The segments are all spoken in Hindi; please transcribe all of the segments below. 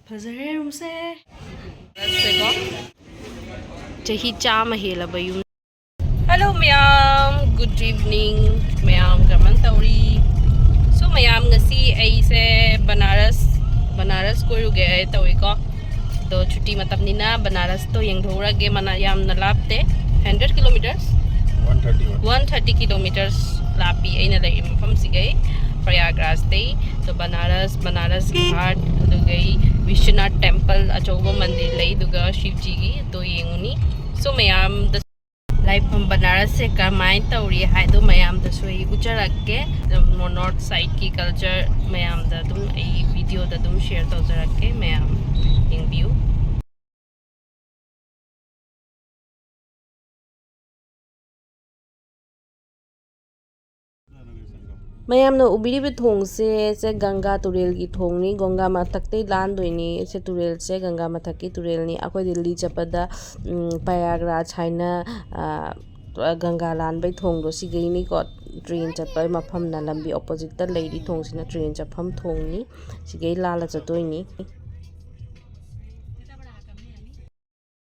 ꯐꯖꯔꯦ ꯔꯨꯝꯁꯦ ꯁꯦꯀꯣ ꯆꯍꯤ ꯆꯥꯝꯃ ꯍꯦꯜꯂꯕ ꯌꯨꯝ ꯍꯜꯂꯣ ꯃꯌꯥꯝ ꯒꯨꯗ ꯏꯚꯅꯤꯡ ꯃꯌꯥꯝ ꯀꯔꯝꯍꯥꯏꯅ ꯇꯧꯔꯤ ꯁꯣ ꯃꯌꯥꯝ ꯉꯁꯤ ꯑꯩꯁꯦ ꯕꯅꯥꯔꯁ ꯀꯣꯏꯔꯨꯒꯦ ꯇꯧꯏꯀꯣ ꯑꯗꯣ ꯁꯨꯇꯤ ꯃꯇꯝꯅꯤꯅ ꯕꯅꯥꯔꯁꯇꯣ ꯌꯦꯡꯊꯣꯛꯎꯔꯒꯦ ꯌꯥꯝꯅ ꯂꯥꯞꯇꯦ 100 ꯀꯤꯂꯣꯃꯤꯇꯔꯁ 130 ꯀꯤꯂꯣꯃꯤꯇꯔꯁ ꯂꯥꯞꯄꯤ ꯑꯩꯅ ꯂꯩꯔꯤꯕ ꯃꯐꯝꯁꯤꯒꯩ ꯄ꯭ꯔꯌꯥꯒ꯭ꯔꯥꯖꯇꯩ ꯑꯗꯣ ꯕꯅꯥꯔꯁ ꯘꯥꯠ ꯑꯗꯨꯒꯩ ꯕꯤꯁ꯭ꯋꯅꯥꯊ ꯇꯦꯝꯄꯜ ꯑꯆꯧꯕ ꯃꯟꯗꯤꯔ ꯂꯩ ꯑꯗꯨꯒ ꯁꯤꯕꯖꯤꯒꯤ ꯑꯗꯣ ꯌꯦꯡꯉꯨꯅꯤ ꯁꯣ ꯃꯌꯥꯝꯗ ꯂꯥꯏꯐꯝ ꯕꯅꯥꯔꯁꯁꯦ ꯀꯃꯥꯏꯅ ꯇꯧꯔꯤ ꯍꯥꯏꯗꯣ ꯃꯌꯥꯝꯗꯁꯨ ꯑꯩ ꯎꯠꯆꯔꯛꯀꯦ ꯅꯣꯔꯠ ꯁꯥꯏꯗꯀꯤ ꯀꯜꯆꯔ ꯃꯌꯥꯝꯗ ꯑꯗꯨꯝ ꯑꯩ ꯚꯤꯗꯤꯑꯣꯗ ꯑꯗꯨꯝ ꯁꯦꯌꯔ ꯇꯧꯖꯔꯛꯀꯦ ꯃꯌꯥꯝ ꯌꯦꯡꯕꯤꯌꯨ ꯃꯌꯥꯝꯅ ꯎꯕꯤꯔꯤꯕ ꯊꯣꯡꯁꯦ ꯒꯪꯒꯥ ꯇꯨꯔꯦꯜꯒꯤ ꯊꯣꯡꯅꯤ ꯒꯪꯒꯥ ꯃꯊꯛꯇꯩ ꯂꯥꯟꯗꯣꯏꯅꯤ ꯇꯨꯔꯦꯜꯁꯦ ꯒꯪꯒꯥ ꯃꯊꯛꯀꯤ ꯇꯨꯔꯦꯜꯅꯤ ꯑꯩꯈꯣꯏ ꯗꯤꯜꯂꯤ ꯆꯠꯄꯗ ꯄ꯭ꯔꯌꯥꯒ꯭ꯔꯥꯖ ꯍꯥꯏꯅ ꯒꯪꯒꯥ ꯂꯥꯟꯕꯩ ꯊꯣꯡꯗꯣ ꯁꯤꯒꯩꯅꯤꯀꯣ ꯇ꯭ꯔꯦꯟ ꯆꯠꯄ ꯃꯐꯝꯅ ꯂꯝꯕꯤ ꯑꯣꯄꯣꯖꯤꯠꯇ ꯂꯩꯔꯤ ꯊꯣꯡꯁꯤꯅ ꯇ꯭ꯔꯦꯟ ꯆꯠꯐꯝ ꯊꯣꯡꯅꯤ ꯁꯤꯒꯩ ꯂꯥꯜꯂ ꯆꯠꯇꯣꯏꯅꯤ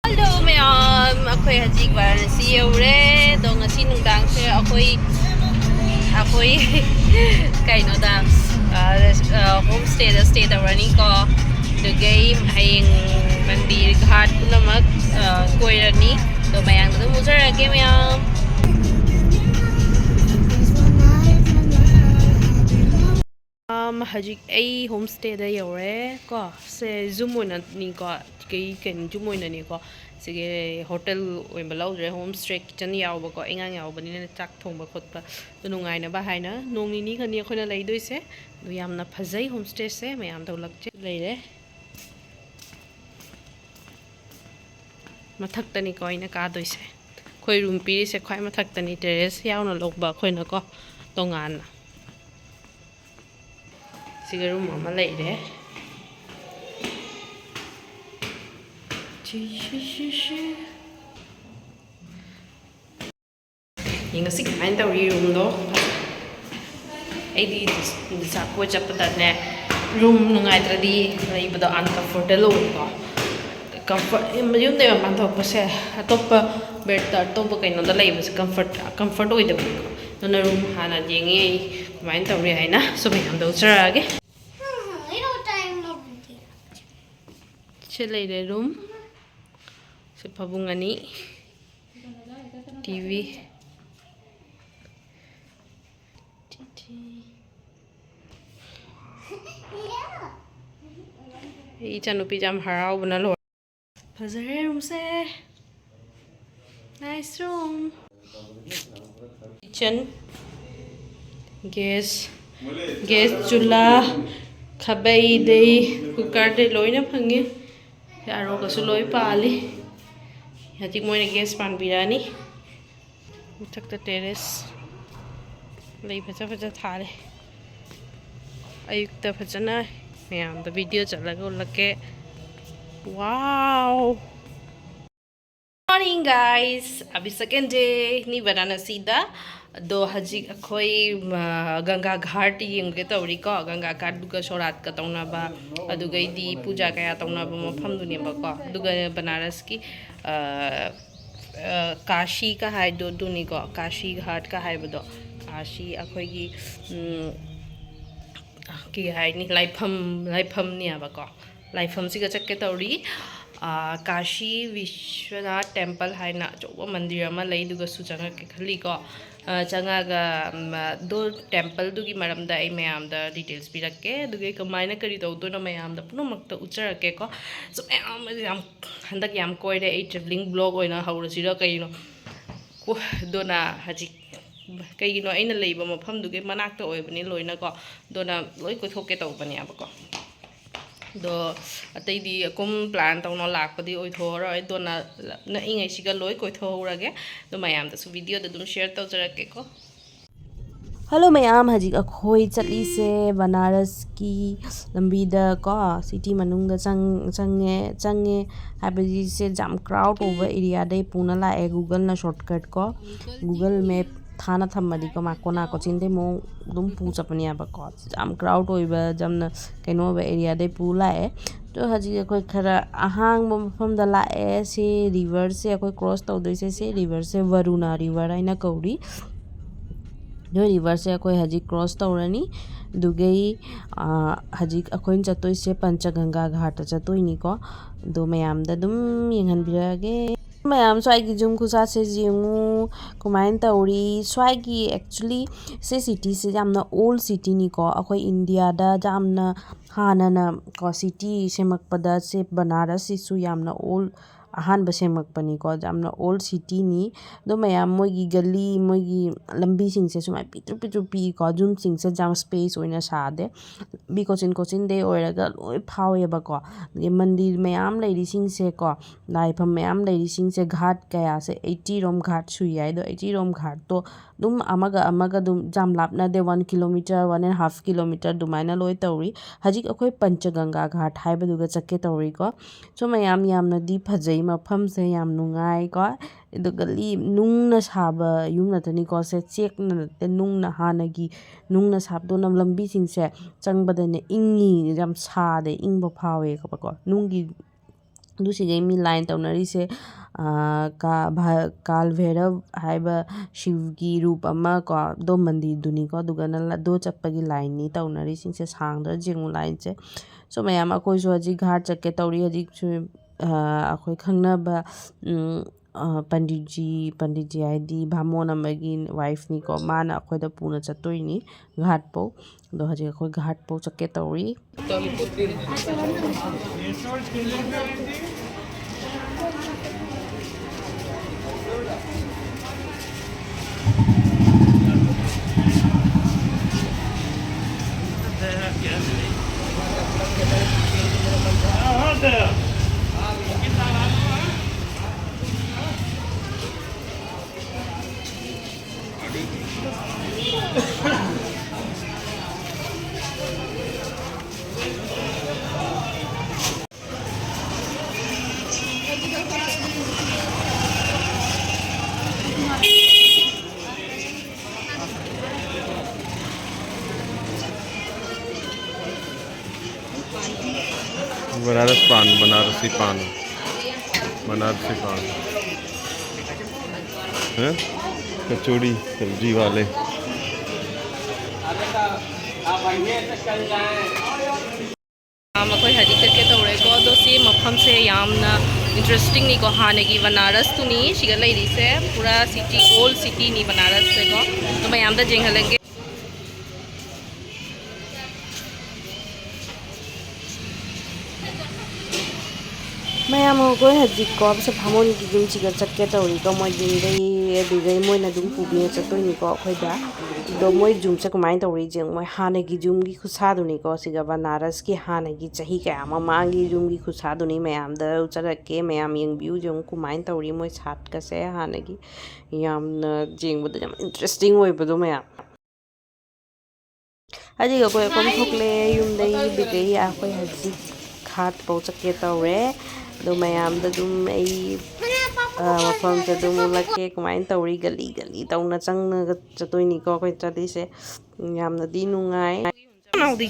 ꯍꯜꯂꯣ ꯃꯌꯥꯝ ꯑꯩꯈꯣꯏ ꯍꯧꯖꯤꯛ ꯋꯥꯔꯥꯅꯁꯤ ꯌꯧꯔꯦ ꯑꯗꯣ ꯉꯁꯤ ꯅꯨꯡꯗꯥꯡꯁꯦ ꯑꯩꯈꯣꯏ ꯀꯩꯅꯣꯗ ꯍꯣꯝ ꯁ꯭ꯇꯦꯗ ꯁ꯭ꯇꯦ ꯇꯧꯔꯅꯤꯀꯣ ꯑꯗꯨꯒꯩ ꯍꯌꯦꯡ ꯃꯟꯗꯤꯔ ꯘꯥꯠ ꯄꯨꯝꯅꯃꯛ ꯀꯣꯏꯔꯅꯤ ꯑꯗꯣ ꯃꯌꯥꯝꯗ ꯑꯗꯨꯝ ꯎꯖꯔꯛꯑꯒꯦ ꯃꯌꯥꯝ ꯍꯧꯖꯤꯛ ꯑꯩ ꯍꯣꯝ ꯁ꯭ꯇꯦꯗ ꯌꯧꯔꯦ ꯀꯣ ꯁꯦ ꯖꯨꯝ ꯑꯣꯏꯅꯅꯤꯀꯣ ꯖꯨꯝ ꯑꯣꯏꯅꯅꯤꯀꯣ ꯁꯤꯒꯤ ꯍꯣꯇꯦꯜ ꯑꯣꯏꯕ ꯂꯧꯗ꯭ꯔꯦ ꯍꯣꯝ ꯁ꯭ꯇꯦ ꯀꯤꯠꯆꯟ ꯌꯥꯎꯕꯀꯣ ꯑꯉꯥꯡ ꯌꯥꯎꯕꯅꯤꯅ ꯆꯥꯛ ꯊꯣꯡꯕ ꯈꯣꯠꯄ ꯑꯗꯨ ꯅꯨꯡꯉꯥꯏꯅꯕ ꯍꯥꯏꯅ ꯅꯣꯡ ꯅꯤꯅꯤ ꯈꯛꯅꯤ ꯑꯩꯈꯣꯏꯅ ꯂꯩꯗꯣꯏꯁꯦ ꯑꯗꯨ ꯌꯥꯝꯅ ꯐꯖꯩ ꯍꯣꯝ ꯁ꯭ꯇꯦꯁꯦ ꯃꯌꯥꯝ ꯊꯣꯛꯂꯛꯆꯦ ꯂꯩꯔꯦ ꯃꯊꯛꯇꯅꯤꯀꯣ ꯑꯩꯅ ꯀꯥꯗꯣꯏꯁꯦ ꯑꯩꯈꯣꯏ ꯔꯨꯝ ꯄꯤꯔꯤꯁꯦ ꯈ꯭ꯋꯥꯏ ꯃꯊꯛꯇꯅꯤ ꯇꯦꯔꯦꯁ ꯌꯥꯎꯅ ꯂꯧꯕ ꯑꯩꯈꯣꯏꯅꯀꯣ ꯇꯣꯉꯥꯟꯅ ꯁꯤꯒ ꯔꯨꯝ ꯑꯃ ꯂꯩꯔꯦ ꯉꯁꯤ ꯀꯃꯥꯏꯅ ꯇꯧꯔꯤ ꯔꯨꯝꯗꯣ ꯑꯩꯗꯤ ꯀꯣꯏ ꯆꯠꯄꯗꯅꯦ ꯔꯨꯝ ꯅꯨꯡꯉꯥꯏꯇ꯭ꯔꯗꯤ ꯂꯩꯕꯗꯣ ꯑꯟꯀꯝꯐꯣꯔꯇꯦꯕꯜ ꯑꯣꯏꯀꯣ ꯌꯨꯝꯗꯩ ꯃꯄꯥꯟ ꯊꯣꯛꯄꯁꯦ ꯑꯇꯣꯞꯄ ꯕꯦꯗꯇ ꯑꯇꯣꯞꯄ ꯀꯩꯅꯣꯗ ꯂꯩꯕꯁꯦ ꯀꯝꯐꯔꯠ ꯑꯣꯏꯗꯕꯅꯤꯀꯣ ꯑꯗꯨꯅ ꯔꯨꯝ ꯍꯥꯟꯅ ꯌꯦꯡꯉꯤ ꯑꯩ ꯀꯃꯥꯏꯅ ꯇꯧꯔꯤ ꯍꯥꯏꯅ ꯁꯨꯝ ꯃꯌꯥꯝꯗ ꯎꯠꯆꯔꯛꯑꯒꯦ ꯁꯤ ꯂꯩꯔꯦ ꯔꯨꯝ ꯁꯤ ꯐꯃꯨꯡ ꯑꯅꯤ ꯇꯤꯚꯤ ꯏꯆꯥꯅꯨꯄꯤꯁꯦ ꯌꯥꯝ ꯍꯔꯥꯎꯕꯅ ꯂꯣꯏꯔꯦ ꯐꯖꯔꯦ ꯔꯨꯝꯁꯦ ꯅꯥꯏꯁ ꯔꯨꯝ ꯀꯤꯆꯟ ꯒꯦꯁ ꯆꯨꯜꯂꯥ ꯈꯥꯕꯩꯗꯩ ꯀꯨꯀꯔꯗꯩ ꯂꯣꯏꯅ ꯐꯪꯉꯤ ꯑꯔꯣꯒꯁꯨ ꯂꯣꯏ ꯄꯥꯜꯂꯤ ꯍꯧꯖꯤꯛ ꯃꯣꯏꯅ ꯒꯦꯁ ꯄꯥꯟꯕꯤꯔꯛꯑꯅꯤ ꯃꯊꯛꯇ ꯇꯦꯔꯦꯁ ꯂꯩ ꯐꯖ ꯊꯥꯔꯦ ꯑꯌꯨꯛꯇ ꯐꯖꯅ ꯃꯌꯥꯝꯗ ꯚꯤꯗꯤꯑꯣ ꯆꯠꯂꯒ उल्लके वाओ मॉर्निंग गाइस अभी सेकेंड डे नी वाराणसी दा दो हजिक अखोई गंगा घाट येंगे तौरीको गंगा घाट दुगा सोरात का तौनाबा अदुगैदी पूजा कया तौनाबा मफमदुनेबको दुगा बनारस की काशी का हाइदो दुनिको काशी घाट का हाइबदो काशी अखोई की हाइनी लाइफम नियाबको लाइफम सिगा चक्के तौरी काशी विश्वनाथ टेम्पल हाइना अचौबा मंदिर अमा लई दुगा सु चंगके खल्लीको चंगागा दो टेम्पल दुगी मरमदा आई मयामदा डिटेल्स पिरक्के दुगे कमाइना करी तौदोना मयामदा पुनमक्ता उच्चरक्केको सो मयाम हंदक याम कोइरे आई ट्रैवलिंग ब्लॉग ओइना हौरसिरा कइनो दोना हजि कईगिनो अइना लेइबा मफमदुगे मनाक्ता ओइबनी लोइनाको दोना लोइ कोइथोके तौबनेयाबको दो अतैदी अकुम प्लान तौना लाकपदी ओइथोरoi दोना नइङैसिगा लोइ कोइथोरगे दो मयामदसु वीडियो द दुम शेयर तौजरकेको हेलो मैम हजिक अखोई चलीसे बनारस की लंबीदा को सिटी मनुंगदा चंगे हाबजी से जाम क्राउड ओवर एरिया दे पुना लाए गूगल ना शॉर्टकट को गूगल मैप थाना थम्मदी को माकोना को चिंदे मो दुम पू चपनिया बको जाम क्राउड ओइबा जामना कइनो एरिया दे पू लाए तो हजी अखोई खरा अहांग मफम दा लाए से रिवर से अखोई क्रॉस तौदोइसे से रिवर से वरुणा रिवर आइना कौरी दो रिवर से अखोई हजी क्रॉस तौरनी दुगई हजी अखोइन चतोइसे पंचगंगा घाट चतोइनिको दो मयामदा दुम येंहनबिरागे मयाम स्वाइगी जुम खुसा से जिंगू कुमाइन तौरी स्वाइगी एक्चुअली से सिटी से जामना ओल्ड सिटी निको अखोई इंडिया दा जामना हाना को सिटी सेमकपदा से Banaras Sissu यामना old अहानबा सेमकपनिको जामना old city नि दो मयाम मोगी गली मोगी लंबी सिंग से सुमाइ पितु पितु पी को जुम सिंग से जाम स्पेस ओइना सादे बी कोचिन दे ओइरागा लोइ फावेबको ये मंदिर मयाम लेरी सिंग से को लाइफम मयाम लेरी सिंग से घाट कया से 80 रोम घाट सुयाइ दो 80 रोम घाट तो दुम अमगा दुम जाम लापना दे 1 किलोमीटर 1.5 किलोमीटर दुमाइना लोइ तौरी हजिक अखोई पंचगंगा घाट हाइबदुगा चक्के तौरी को सो मयाम यामना दी फजै मफम से याम नुंगाइ को गली नुंगना साबा युम नतनिको से चेकना नते नुंगना हानगी नुंगना साबदो नम लंबी सिंग से चंगबदने इंगी जाम सादे इंगबो फावे को नुंगी दूसरी मी लाइन तौनरी से काल भैरव हाइबा शिव की रूप अमा को दो मंदिर दुनी को दुगना दो चप्पगी लाइन नी तौनरी सिंग से सांगदर जिंगु लाइन से सो मयाम अखोई सो हजी घाट चक्के तौरी हजी अखोई खंगनबा पंडित जी हाइदी भामोन अमगी वाइफ नी को माना अखोइदा पुना चतोइनी घाट पौ दो हजी अखोई घाट पौ चक्के तौरी बनारसी पान हैं कचौड़ी सब्जी वाले मखोई हजी चक्के तौरेको दो से मफम से यामना इंटरेस्टिंग निको हानेगी बनारस तुनी सिगा लेरी से पूरा सिटी ओल्ड सिटी नी बनारस से को तो मैं यामदा जेंगहलेंगे मयाम कोई हजी को अब से भामोन की जुम चिगा चक्के तौरी को मोय जिंगई दुगई मोयना दुम पुबिया चतोइनी को अखोइदा दो मोय जुम से कमाइन तौरी जिंग मोय हाने की जुम की खुसादुनी को सिगा बनारस की हाने की चही कया ममांगी जुम की खुसादुनी मयाम द उचरके मयाम यंग व्यू जुम कुमाइन तौरी मोय सात का से हाने की याम जिंग बद जम इंटरेस्टिंग होय बदो मयाम हजी को कोई कम थोकले युम दई बिगई आखोई हजी घाट पौ चक्के तौरे दो मयाम द दुम आई मफम से दुम लके कमाइन तौरी गली तौना चंगना चतोइनी को कोई चदी से यामना दी नुंगाई नाउदी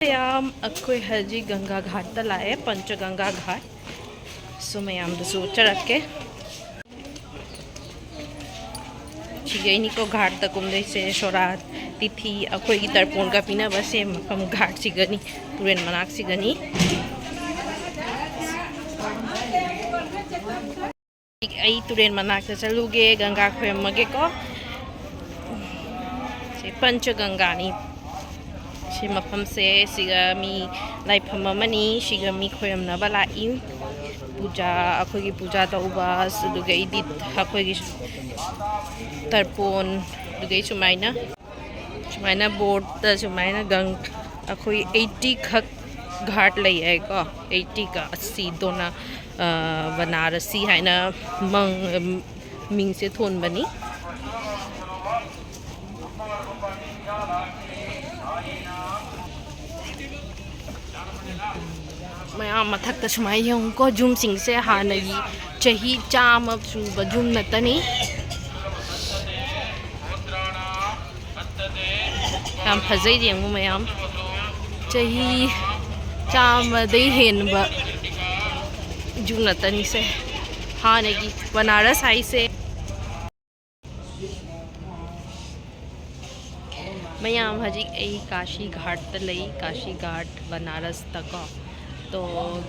याम अखोई हजी गंगा घाट तलाए पंचगंगा घाट सो मयाम दसु चरके चिगैनी को घाट तकुमदे से सोरात तिथि अखोई की तरपोन का पीना बसे मफम घाट सिगनी तुरेन मनाक सिगनी आई तुरेन मनाक चलुगे गंगा खोयमगे को से पंचगंगानी से मफम से सिगमी लाइफम मनी सिगमी खोयमनबा लाई पूजा अखोई पूजा तौबा दुगे इदित अखोई तरपोन दुगे सुमाइना बोर्ड सुमाइना गंग अखोई 80 खक घाट लई को 80 का 80 दोना बनारसी है ना मिंग से थोन बनी ꯃꯌꯥꯝ ꯃꯊꯛꯇ ꯁꯨꯃꯥꯏꯅ ꯌꯦꯡꯉꯨꯀꯣ ꯖꯨꯝꯁꯤꯡꯁꯦ ꯍꯥꯟꯅꯒꯤ ꯆꯍꯤ 100 ꯁꯨꯕ ꯖꯨꯝ ꯅꯠꯇꯅꯤ ꯌꯥꯝ ꯐꯖꯩ ꯌꯦꯡꯉꯨ ꯃꯌꯥꯝ ꯆꯍꯤ 100ꯗꯩ ꯍꯦꯟꯕ ꯖꯨꯝ ꯅꯠꯇꯅꯤꯁꯦ ꯍꯥꯟꯅꯒꯤ ꯕꯅꯥꯔꯁ ꯍꯥꯏꯁꯦ ꯃꯌꯥꯝ ꯍꯧꯖꯤꯛ ꯑꯩ ꯀꯥꯁꯤ ꯘꯥꯠꯇ ꯂꯩ ꯀꯥꯁꯤ ꯘꯥꯠ ꯕꯅꯥꯔꯁꯇꯀꯣ तो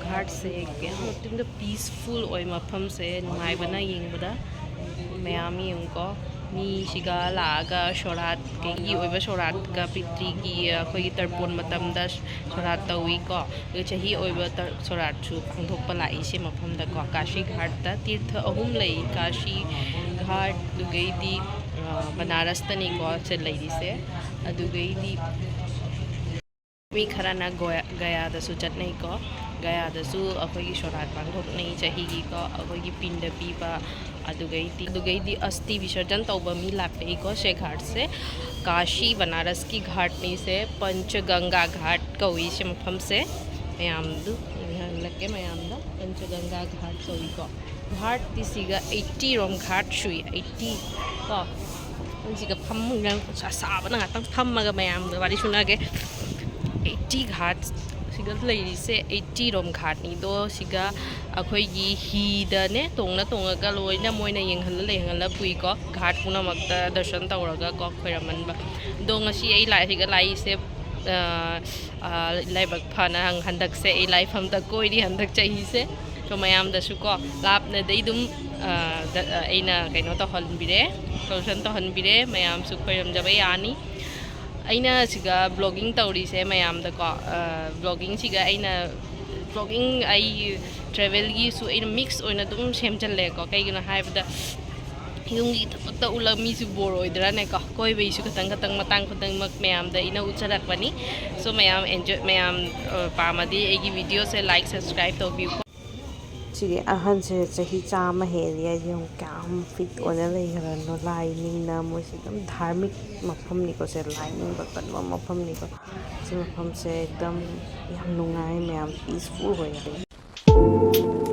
घाट से क्या पीसफुल मफम से नुंगाइबना येंबदा मयाम येंको मी सिगा लागा सोरात के सोरात का पितरी की अखोई तरपोन मतमदा सोरात तवी को चाही सोरात सु फंगथोकपा लाइसे मफमदा को काशी घाट ता तीर्थ अहुम लई काशी घाट दुगैदी बनारस तनी को से लईदिसे अदुगैदी मी खराना गयादसु चटनई को गयादसु अखोई सोरात पांगथोकनई चाहीगी को अखोई पिंड पीबा अदुगैदी अस्थि विसर्जन तौबा मी लापे को से घाट से काशी बनारस की घाट में से पंचगंगा घाट कौई से मफम से मयामदु लगे मयामदा पंचगंगा घाट कौई को घाट तिसिगा 80 रोम घाट सुई 80 को सिगा फम्मगा साबना ngata फम्मगा मयामदा वारी सुनागे 80 घाट सिगा लेरिसे 80 रोम घाट नि दो सिगा अखोई हीदने तोंगना तोंगा लोइना मोइना येंगहल पुई को घाट पुनमक्ता दर्शन तौरगा को खोइरमनबा दो ngasi ai lai सिगा lai से लाइबक फाना हंदक से ai लाइफम त कोइरी हंदक चाही से तो मयाम दसु को लापना दei dum aina kaino to honbire दर्शन तो हनबिरे मयाम सु खोइरमजबा यानी अना सिगा ब्लॉगिंग तौरी से मैम ब्लॉगिंग सिगा ब्लॉगिंग ट्रेवल की मिक्स सेमचलेको कईगनो यूंगी थबक उलमीसु बोर होइदरानेको कोइबैसु खतंग खतंग मतंग खतंग मैम इन उचरकपनी सो मैम एंजॉय मैम पामदी एगी वीडियो से लाइक सब्सक्राइब तौबियु सिगे अहन से चाही 100 हेली है क्या फिट होने लेनो लाइनिंग मोसे एकदम धार्मिक मफम निको से लाइनिंग कन्वा मफम निको से मफम से एकदम याम नुंगाई मैम पीसफुल हो